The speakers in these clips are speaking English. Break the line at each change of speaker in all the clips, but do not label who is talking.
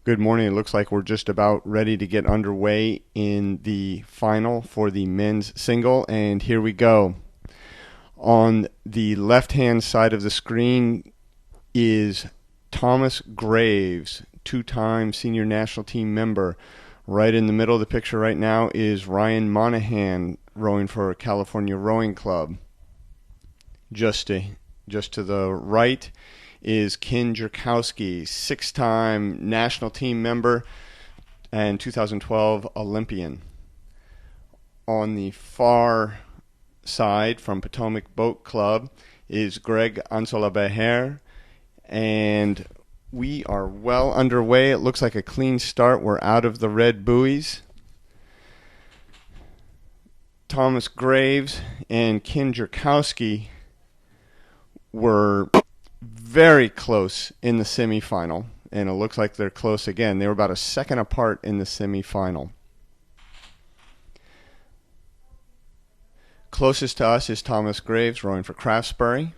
Good morning. It looks like we're just about ready to get underway in the final for the men's single, and here we go. On the left-hand side of the screen is Thomas Graves, two-time senior national team member. Right in the middle of the picture right now is Ryan Monahan rowing for California Rowing Club. Just to the right is Ken Jerkowski, six-time national team member and 2012 Olympian. On the far side from Potomac Boat Club is Greg Ansolabeher, and we are well underway. It looks like a clean start. We're out of the red buoys. Thomas Graves and Ken Jerkowski were very close in the semifinal, and it looks like they're close again. They were about a second apart in the semifinal. Closest to us is Thomas Graves rowing for Craftsbury.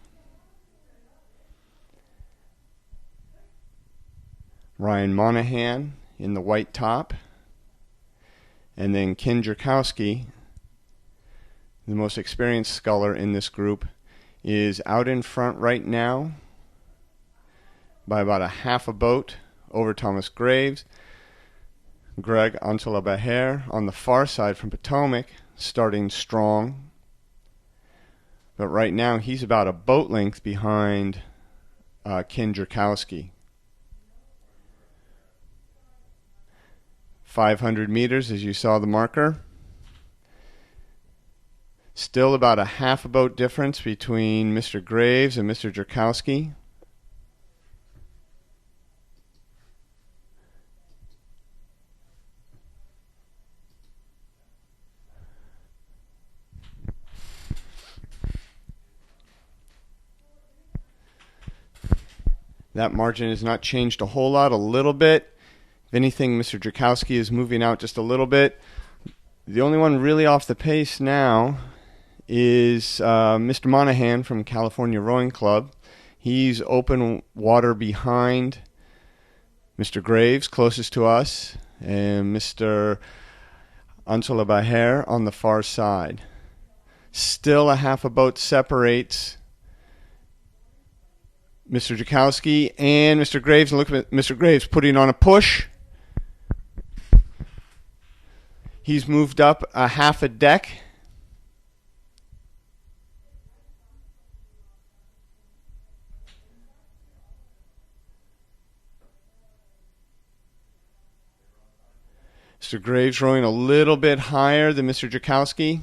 Ryan Monahan in the white top. And then Ken Jerkowski, the most experienced sculler in this group, is out in front right now by about a half a boat over Thomas Graves. Greg Ansolabeher on the far side from Potomac, starting strong. But right now he's about a boat length behind Ken Jerkowski. 500 meters, as you saw the marker. Still about a half a boat difference between Mr. Graves and Mr. Jerkowski. That margin has not changed a whole lot, a little bit. If anything, Mr. Jerkowski is moving out just a little bit. The only one really off the pace now is Mr. Monahan from California Rowing Club. He's open water behind Mr. Graves, closest to us, and Mr. Ansolabeher on the far side. Still a half a boat separates Mr. Jerkowski and Mr. Graves. And look at Mr. Graves putting on a push. He's moved up a half a deck. Mr. Graves rowing a little bit higher than Mr. Jerkowski.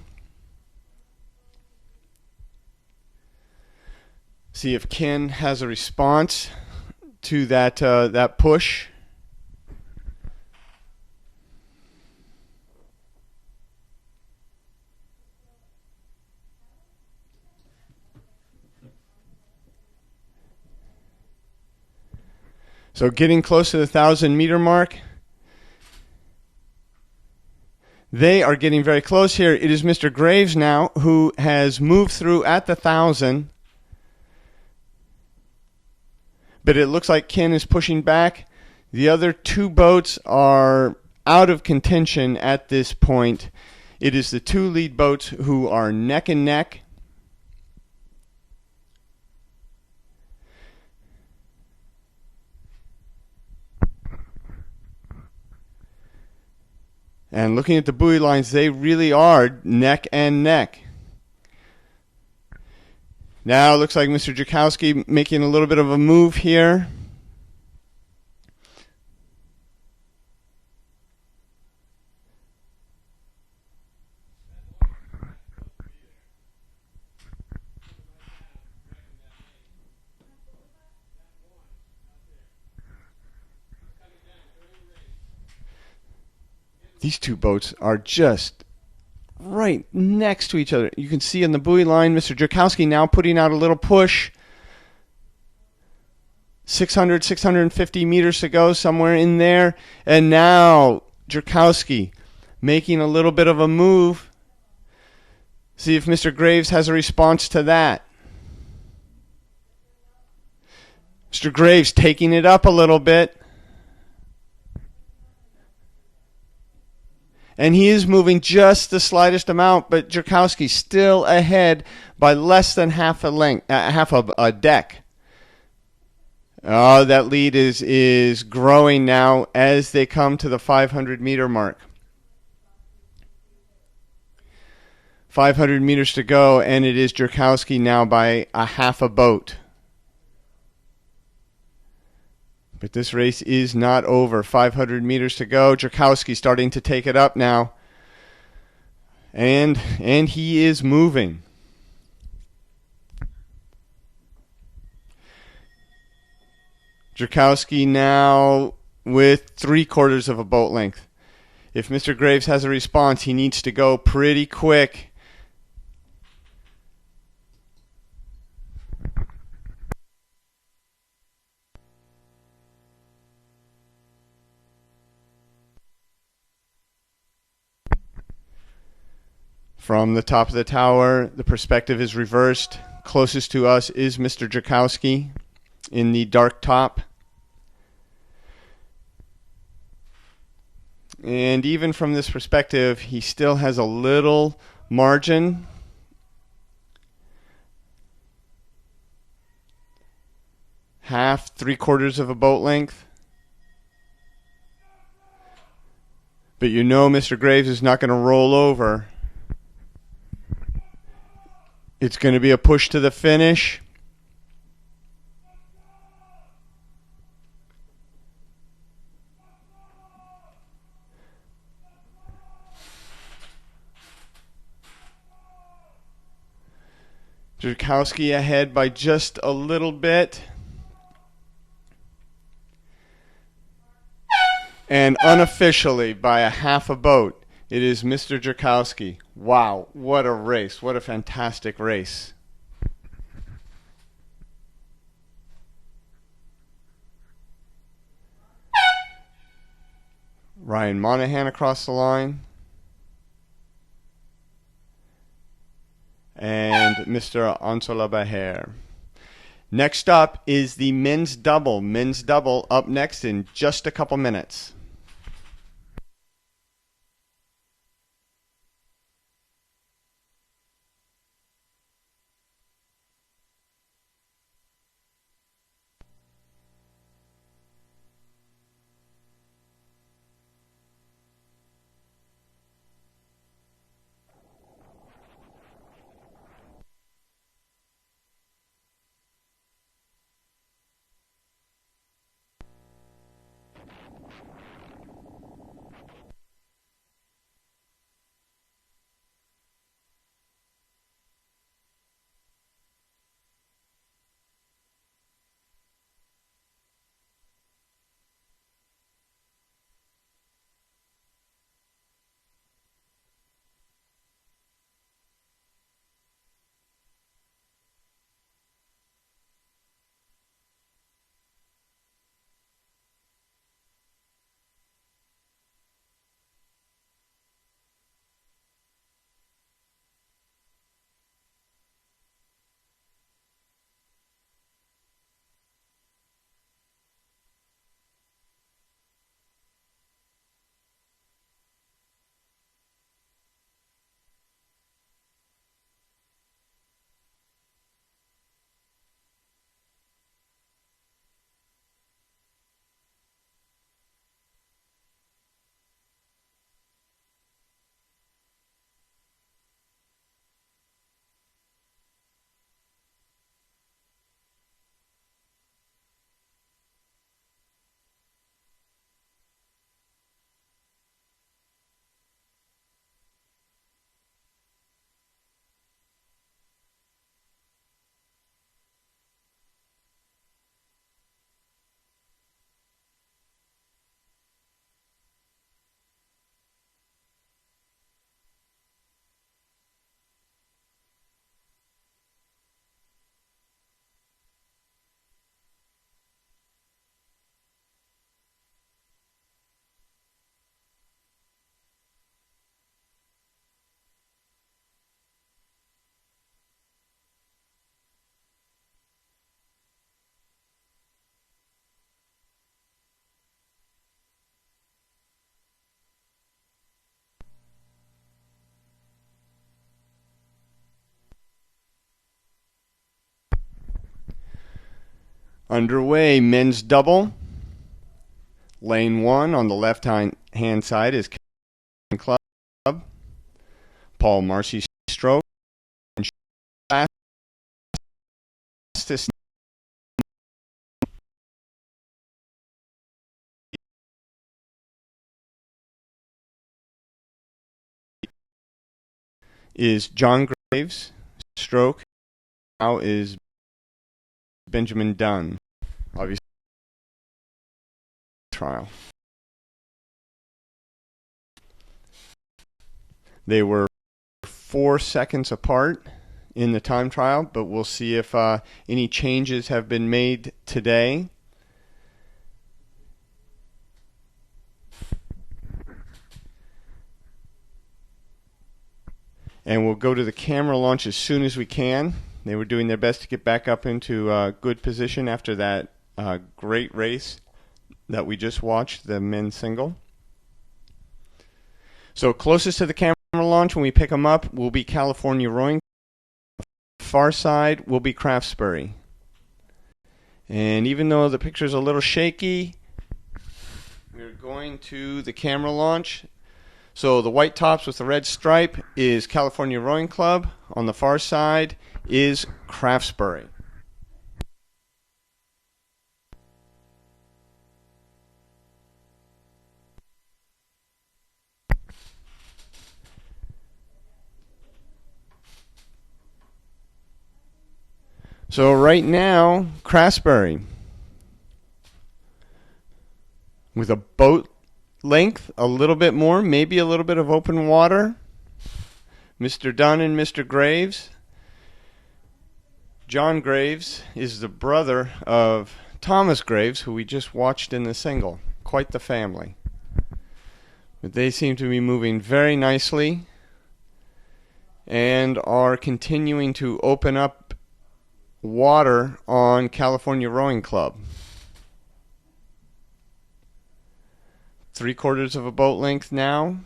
See if Ken has a response to that push. So getting close to the 1,000-meter mark. They are getting very close here. It is Mr. Graves now who has moved through at the 1,000. But it looks like Ken is pushing back. The other two boats are out of contention at this point. It is the two lead boats who are neck and neck. And looking at the buoy lines, they really are neck and neck. Now it looks like Mr. Jerkowski making a little bit of a move here. These two boats are just right next to each other. You can see on the buoy line, Mr. Jerkowski now putting out a little push. 600, 650 meters to go, somewhere in there. And now Jerkowski making a little bit of a move. See if Mr. Graves has a response to that. Mr. Graves taking it up a little bit. And he is moving just the slightest amount, but Jerkowski still ahead by less than half a deck. Oh, that lead is growing now as they come to the 500-meter mark. 500 meters to go, and it is Jerkowski now by a half a boat. But this race is not over. 500 meters to go. Jerkowski starting to take it up now. And he is moving. Jerkowski now with 3/4 of a boat length. If Mr. Graves has a response, he needs to go pretty quick. From the top of the tower, the perspective is reversed. Closest to us is Mr. Jerkowski in the dark top. And even from this perspective, he still has a little margin. Half, 3/4 of a boat length. But you know Mr. Graves is not going to roll over. It's going to be a push to the finish. Jerkowski ahead by just a little bit. And unofficially by a half a boat, it is Mr. Jerkowski. Wow, what a race. What a fantastic race. Ryan Monahan across the line. And Mr. Ansola Baher. Next up is the men's double. Men's double up next in just a couple minutes. Underway, men's double. Lane 1 on the left-hand side is Club. Paul Marcy stroke. And fastest is John Graves. Stroke now is Benjamin Dunn. Obviously, trial. They were 4 seconds apart in the time trial, but we'll see if any changes have been made today. And we'll go to the camera launch as soon as we can. They were doing their best to get back up into good position after that great race that we just watched, the men's single. So closest to the camera launch when we pick them up will be California Rowing. Far side will be Craftsbury. And even though the picture's a little shaky, we're going to the camera launch. So the white tops with the red stripe is California Rowing Club. On the far side is Craftsbury. So right now, Craftsbury with a boat length, a little bit more, maybe a little bit of open water. Mr. Dunn and Mr. Graves. John Graves is the brother of Thomas Graves, who we just watched in the single. Quite the family. But they seem to be moving very nicely and are continuing to open up water on California Rowing Club. 3/4 of a boat length now.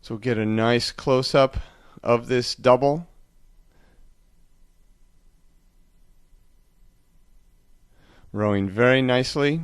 So we'll get a nice close-up of this double. Rowing very nicely.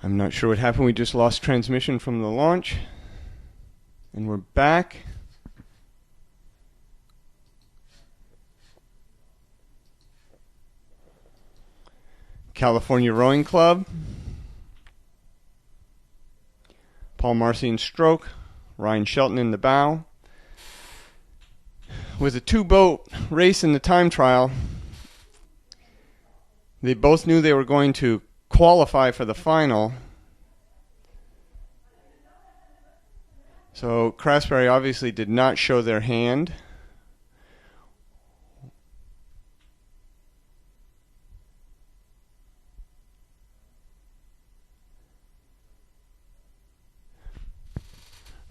I'm not sure what happened. We just lost transmission from the launch. And we're back. California Rowing Club. Paul Marcy in stroke. Ryan Shelton in the bow. With a 2-boat race in the time trial, they both knew they were going to qualify for the final. So Craftsbury obviously did not show their hand.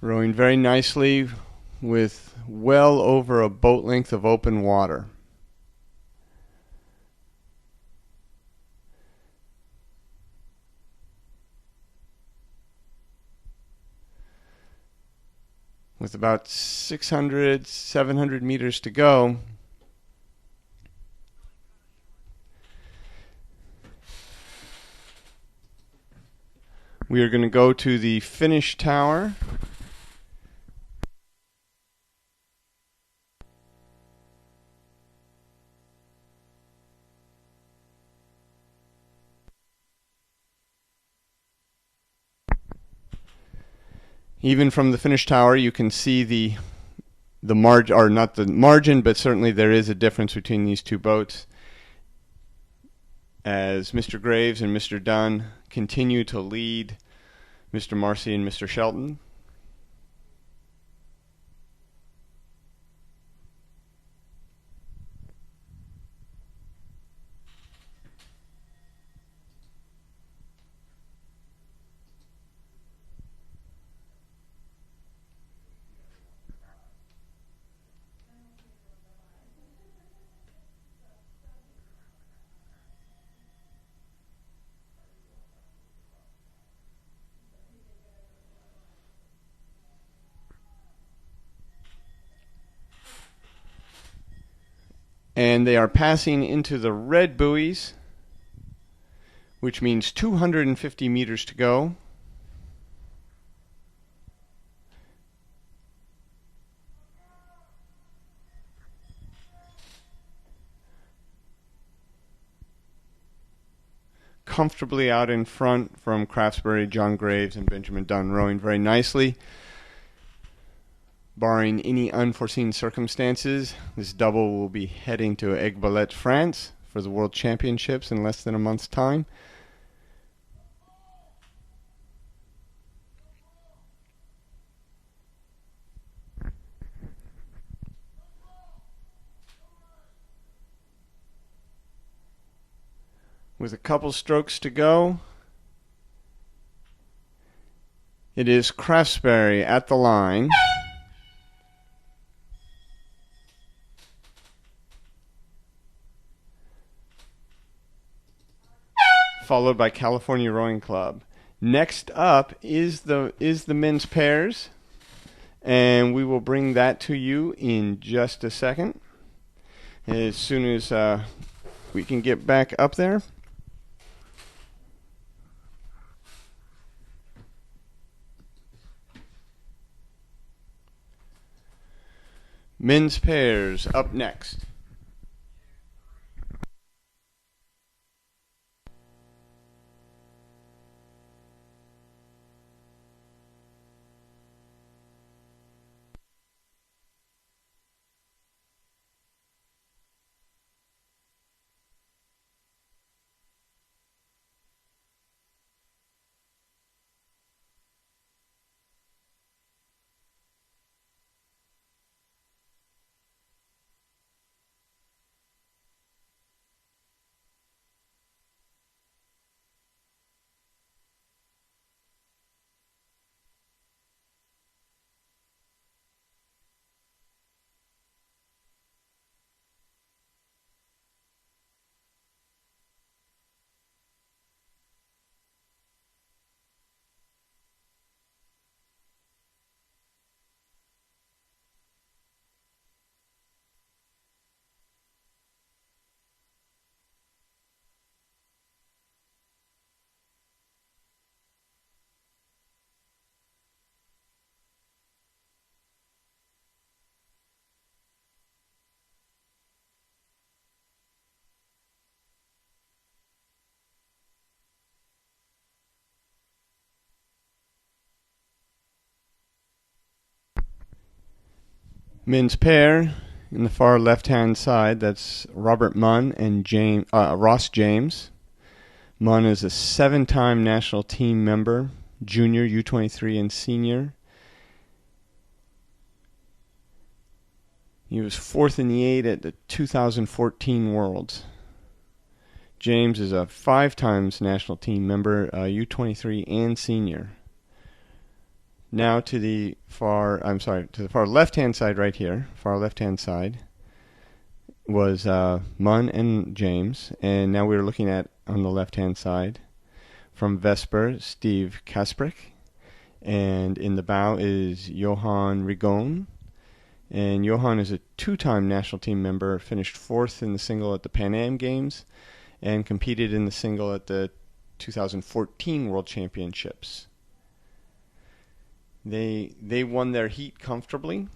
Rowing very nicely with well over a boat length of open water. With about 600, 700 meters to go. We are going to go to the finish tower. Even from the finish tower, you can see the margin, or not the margin, but certainly there is a difference between these two boats as Mr. Graves and Mr. Dunn continue to lead Mr. Marcy and Mr. Shelton. And they are passing into the red buoys, which means 250 meters to go. Comfortably out in front from Craftsbury, John Graves, and Benjamin Dunn, rowing very nicely. Barring any unforeseen circumstances, this double will be heading to Aiguebelette, France for the World Championships in less than a month's time. With a couple strokes to go, it is Craftsbury at the line. Followed by California Rowing Club. Next up is the men's pairs, and we will bring that to you in just a second. As soon as we can get back up there. Men's pairs up next. Men's pair in the far left-hand side, that's Robert Munn and Ross James. Munn is a 7-time national team member, junior, U23, and senior. He was 4th in the 8 at the 2014 Worlds. James is a 5 times national team member, U23 and senior. Now to the far left-hand side right here, far left-hand side, was Munn and James. And now we're looking at, on the left-hand side, from Vesper, Steve Kasprick. And in the bow is Johan Regan. And Johan is a 2-time national team member, finished 4th in the single at the Pan Am Games, and competed in the single at the 2014 World Championships. They won their heat comfortably.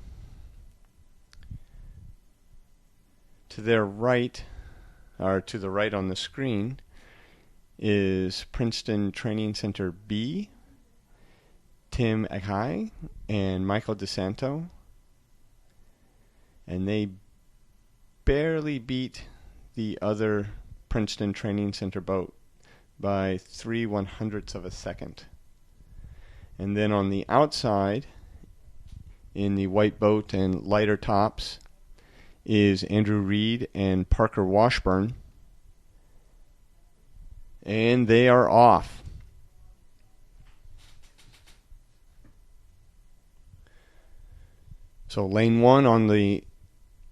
To their right, or to the right on the screen, is Princeton Training Center B, Tim Akai, and Michael DeSanto. And they barely beat the other Princeton Training Center boat by 3/100ths of a second. And then on the outside, in the white boat and lighter tops, is Andrew Reed and Parker Washburn. And they are off. So lane 1 on the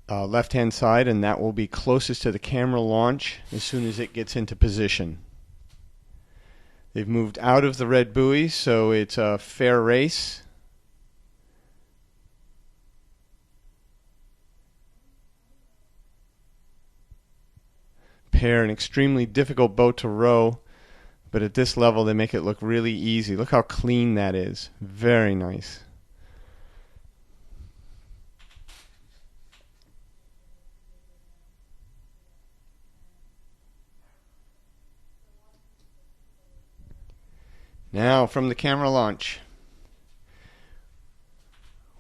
left-hand side, and that will be closest to the camera launch as soon as it gets into position. They've moved out of the red buoy, so it's a fair race. pair, an extremely difficult boat to row, but at this level they make it look really easy. Look how clean that is. Very nice. Now from the camera launch.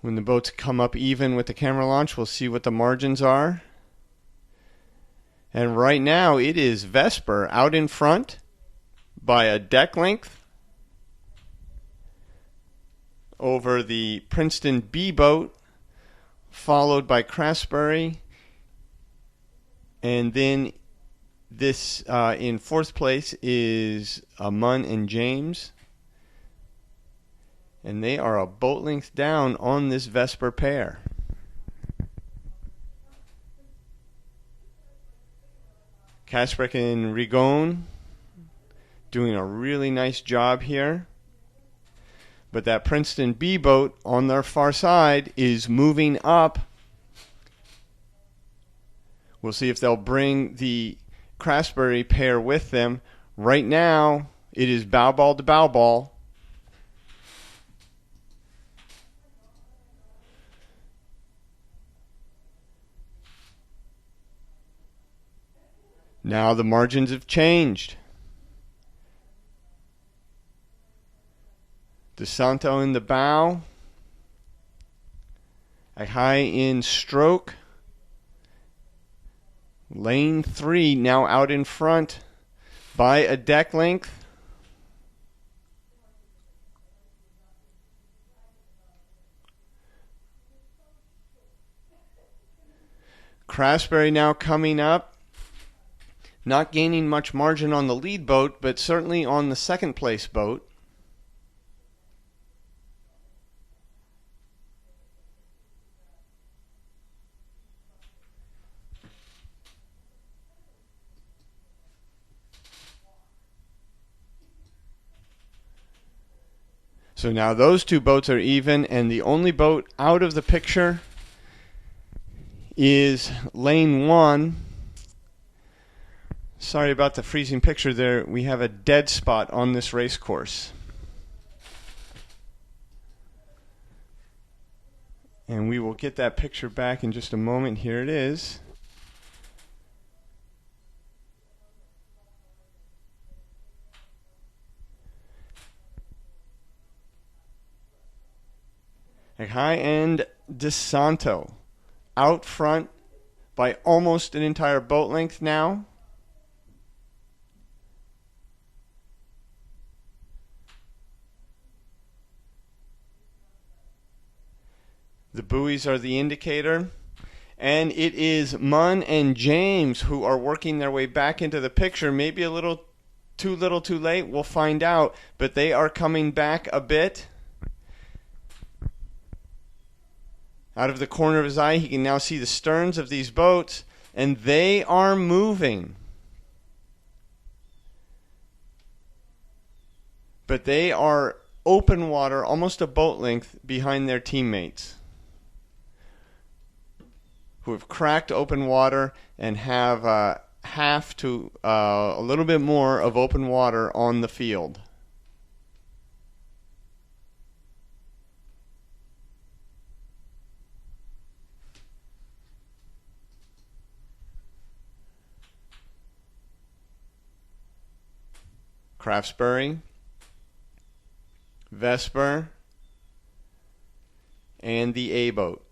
When the boats come up even with the camera launch, we'll see what the margins are. And right now it is Vesper out in front by a deck length over the Princeton B boat, followed by Craftsbury, and then this in fourth place is Munn and James, and they are a boat length down on this Vesper pair. Kasprek and Regan doing a really nice job here. But that Princeton B boat on their far side is moving up. We'll see if they'll bring the Craftsbury pair with them. Right now, it is bow ball to bow ball. Now the margins have changed. DeSanto in the bow. A high in stroke. Lane 3 now out in front by a deck length. Craftsbury now coming up. Not gaining much margin on the lead boat, but certainly on the second place boat. So now those two boats are even, and the only boat out of the picture is lane 1. Sorry about the freezing picture there. We have a dead spot on this race course. And we will get that picture back in just a moment. Here it is. A high-end DeSanto out front by almost an entire boat length now. The buoys are the indicator. And it is Munn and James who are working their way back into the picture. Maybe a little too late. We'll find out. But they are coming back a bit. Out of the corner of his eye, he can now see the sterns of these boats. And they are moving. But they are open water, almost a boat length behind their teammates, who have cracked open water and have half to a little bit more of open water on the field. Craftsbury, Vesper, and the A boat.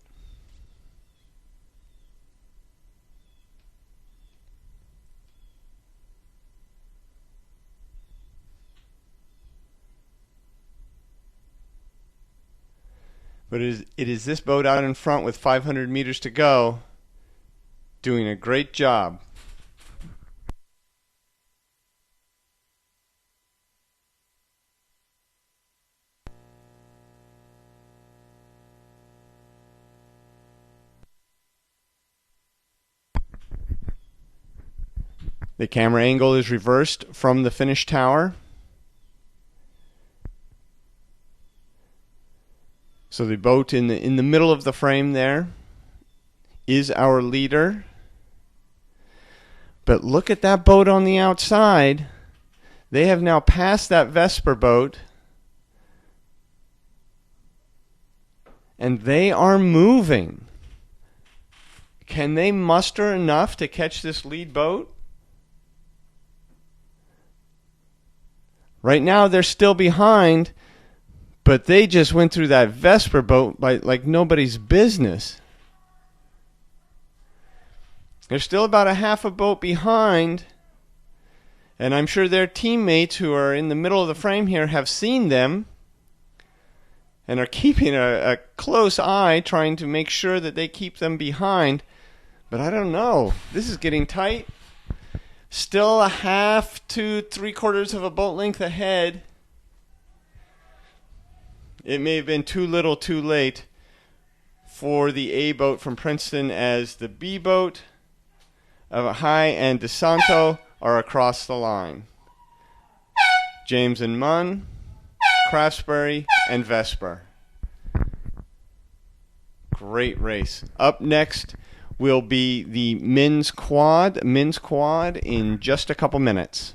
But it is this boat out in front with 500 meters to go doing a great job. The camera angle is reversed from the finish tower. So the boat in the middle of the frame there is our leader. But look at that boat on the outside. They have now passed that Vesper boat, and they are moving. Can they muster enough to catch this lead boat? Right now they're still behind, but they just went through that Vesper boat like nobody's business. They're still about a half a boat behind, and I'm sure their teammates who are in the middle of the frame here have seen them and are keeping a close eye, trying to make sure that they keep them behind. But I don't know. This is getting tight. Still a half to 3/4 of a boat length ahead. It may have been too little too late for the A boat from Princeton, as the B boat of High and DeSanto are across the line. James and Munn, Craftsbury, and Vesper. Great race. Up next will be the men's quad in just a couple minutes.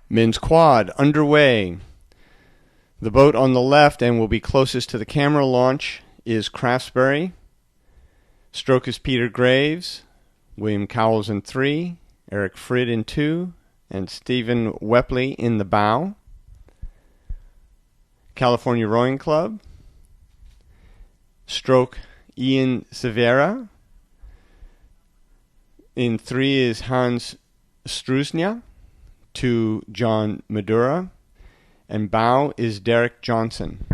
Men's quad underway. The boat on the left and will be closest to the camera launch is Craftsbury. Stroke is Peter Graves, William Cowles in 3, Eric Frid in 2, and Stephen Wepley in the bow. California Rowing Club. Stroke Ian Severa. In 3 is Hans Struznia. 2, John Madura. And bow is Derek Johnson.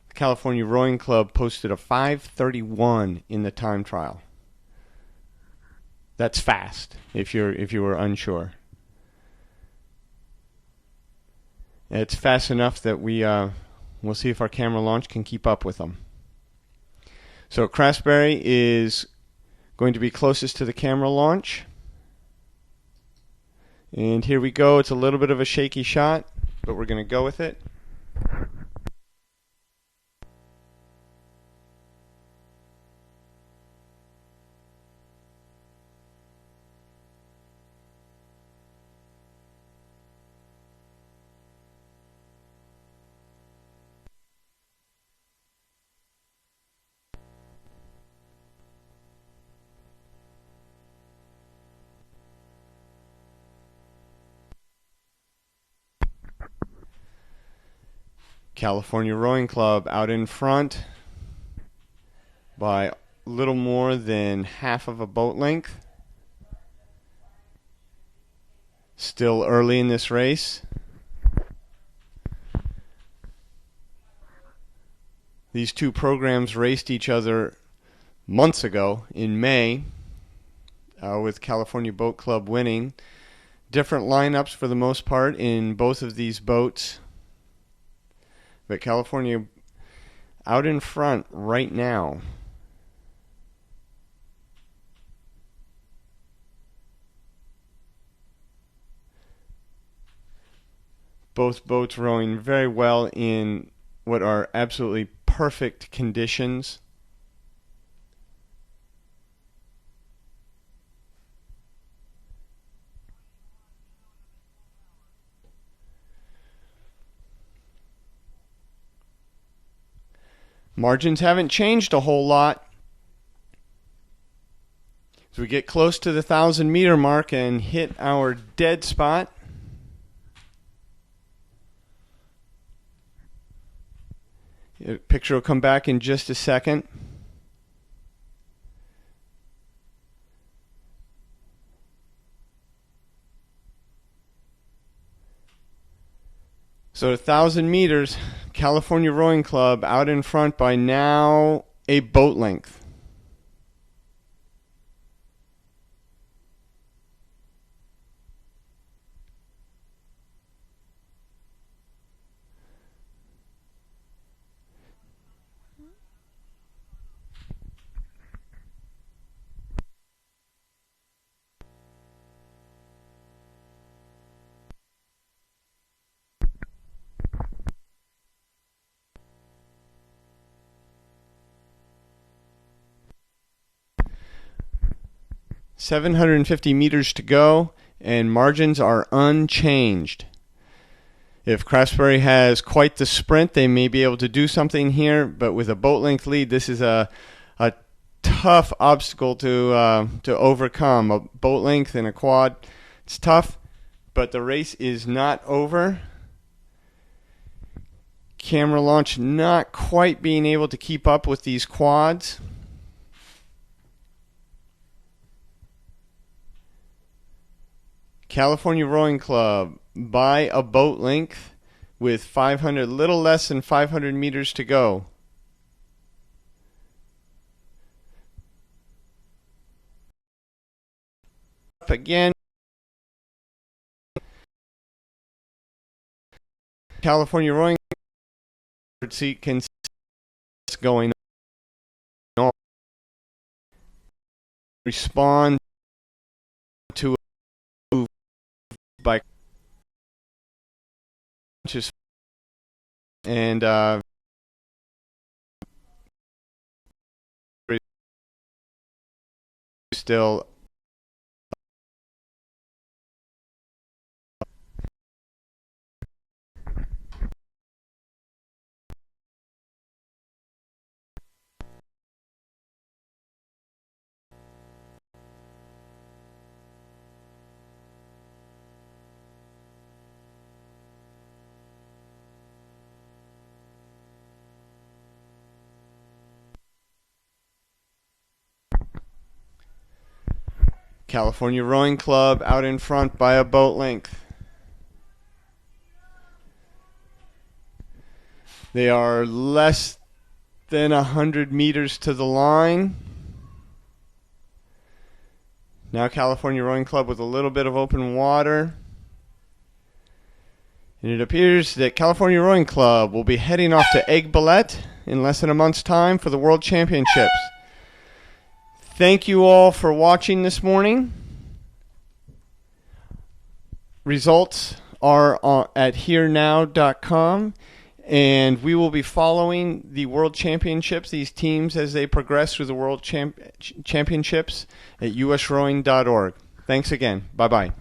The California Rowing Club posted a 5:31 in the time trial. That's fast, if you were unsure. It's fast enough that we'll see if our camera launch can keep up with them. So Craftsbury is going to be closest to the camera launch. And here we go. It's a little bit of a shaky shot, but we're going to go with it. California Rowing Club out in front by a little more than half of a boat length. Still early in this race. These two programs raced each other months ago in May, with California Boat Club winning. Different lineups for the most part in both of these boats. But California out in front right now. Both boats rowing very well in what are absolutely perfect conditions. Margins haven't changed a whole lot. As we get close to the 1,000-meter mark and hit our dead spot, the picture will come back in just a second. So 1,000 meters, California Rowing Club out in front by now a boat length. $750 meters to go, and margins are unchanged. If Craftsbury has quite the sprint, they may be able to do something here, but with a boat length lead, this is a tough obstacle to overcome. A boat length and a quad, it's tough, but the race is not over. Camera launch not quite being able to keep up with these quads. California Rowing Club by a boat length with little less than 500 meters to go. Up again. California Rowing Club seat can going on. Respond to a move by and still California Rowing Club out in front by a boat length. They are less than 100 meters to the line. Now California Rowing Club with a little bit of open water. And it appears that California Rowing Club will be heading off to Aiguebelette in less than a month's time for the World Championships. Thank you all for watching this morning. Results are at herenow.com. And we will be following the World Championships, these teams as they progress through the World Championships at usrowing.org. Thanks again. Bye-bye.